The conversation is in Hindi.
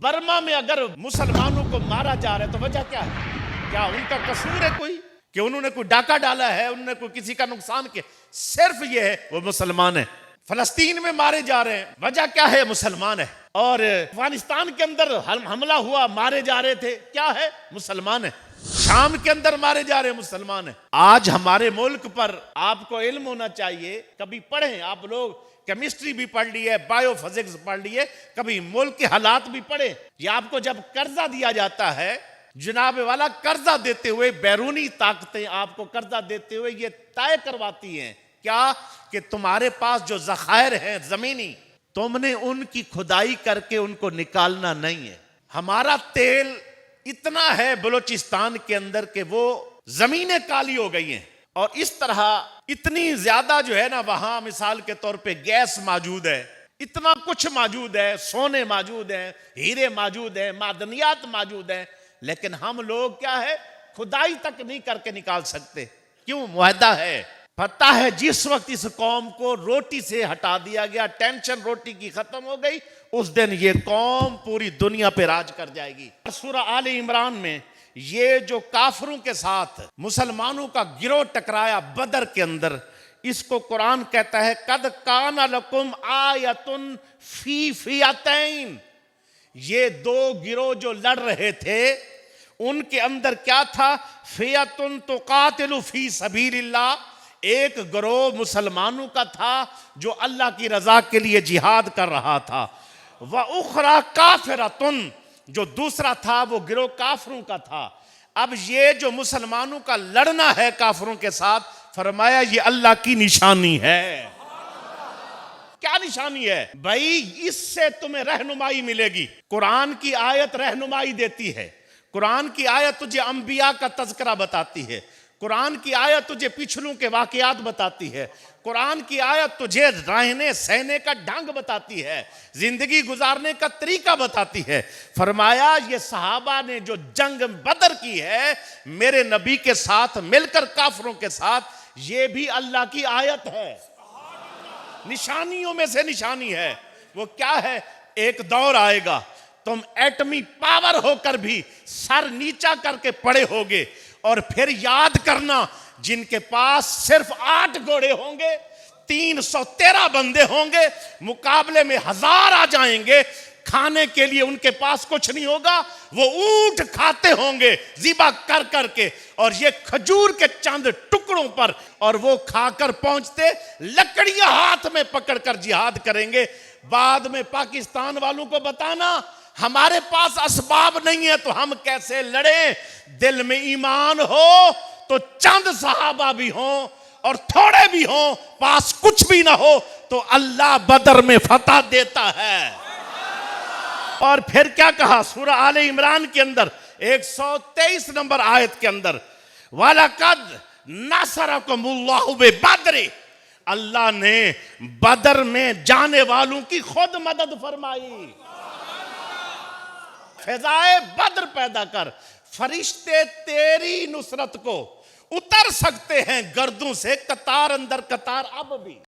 बर्मा में अगर मुसलमानों को मारा जा रहा है तो वजह क्या है? क्या उनका कसूर है कोई कि उन्होंने कोई डाका डाला है, उन्होंने कोई किसी का नुकसान किया? सिर्फ ये है वो मुसलमान है। फलस्तीन में मारे जा रहे हैं, वजह क्या है? मुसलमान है। और अफगानिस्तान के अंदर हमला हुआ, मारे जा रहे थे, क्या है? मुसलमान है। शाम के अंदर मारे जा रहे हैं, मुसलमान है। आज हमारे मुल्क पर आपको इल्म होना चाहिए, कभी पढ़ें आप लोग, केमिस्ट्री भी पढ़ ली है, बायोफिजिक्स पढ़ ली है, कभी मुल्क के हालात भी पढ़े। ये आपको जब कर्जा दिया जाता है, जनाब वाला कर्जा देते हुए बैरूनी ताकतें आपको कर्जा देते हुए ये तय करवाती हैं क्या कि तुम्हारे पास जो ज़खायर हैं जमीनी, तुमने उनकी खुदाई करके उनको निकालना नहीं है। हमारा तेल इतना है बलूचिस्तान के अंदर कि वो जमीनें काली हो गई हैं, और इस तरह इतनी ज्यादा जो है ना वहां मिसाल के तौर पे गैस मौजूद है, इतना कुछ मौजूद है, सोने मौजूद है, हीरे मौजूद है, मादनियात मौजूद है, लेकिन हम लोग क्या है, खुदाई तक नहीं करके निकाल सकते। क्यों? मुआहदा है। पता है जिस वक्त इस कौम को रोटी से हटा दिया गया, टेंशन रोटी की खत्म हो गई, उस दिन ये कौम पूरी दुनिया पे राज कर जाएगी। सूरह आले इमरान में ये जो काफिरों के साथ मुसलमानों का गिरोह टकराया बदर के अंदर, इसको कुरान कहता है कद काना लकुम आयतुन फी फियतैन। ये दो गिरोह जो लड़ रहे थे उनके अंदर क्या था? फियतुन तुकातिलु फी सबीलिल्लाह, एक गिरोह मुसलमानों का था जो अल्लाह की रजा के लिए जिहाद कर रहा था, व उखरा काफिरतुन, जो दूसरा था वो गिरोह काफिरों का था। अब ये जो मुसलमानों का लड़ना है काफिरों के साथ, फरमाया ये अल्लाह की निशानी है। क्या निशानी है भाई? इससे तुम्हें रहनुमाई मिलेगी। कुरान की आयत रहनुमाई देती है, कुरान की आयत तुझे अंबिया का तज़किरा बताती है, कुरान की आयत तुझे पिछलों के वाकयात बताती है, कुरान की आयत तुझे रहने सहने का ढंग बताती है, जिंदगी गुजारने का तरीका बताती है। फरमाया ये सहाबा ने जो जंग बदर की है मेरे नबी के साथ मिलकर काफिरों के साथ, ये भी अल्लाह की आयत है, निशानियों में से निशानी है। वो क्या है? एक दौर आएगा तुम एटमी पावर होकर भी सर नीचा करके पड़े होगे, और फिर याद करना जिनके पास सिर्फ 8 घोड़े होंगे, 313 बंदे होंगे, मुकाबले में 1000 आ जाएंगे, खाने के लिए उनके पास कुछ नहीं होगा, वो ऊंट खाते होंगे ज़िबा कर करके, और ये खजूर के चंद टुकड़ों पर, और वो खाकर पहुंचते लकड़ियां हाथ में पकड़कर जिहाद करेंगे। बाद में पाकिस्तान वालों को बताना हमारे पास असबाब नहीं है तो हम कैसे लड़े। दिल में ईमान हो तो चंद सहाबा भी हो और थोड़े भी हो, पास कुछ भी ना हो तो अल्लाह बदर में फतह देता है। और फिर क्या कहा सूरह आले इमरान के अंदर 123 नंबर आयत के अंदर, वलकद नसरकुमुल्लाहु बिबद्र, अल्लाह ने बदर में जाने वालों की खुद मदद फरमाई। फिजाए बद्र पैदा कर, फरिश्ते तेरी नुसरत को उतर सकते हैं गर्दों से कतार अंदर कतार अब भी।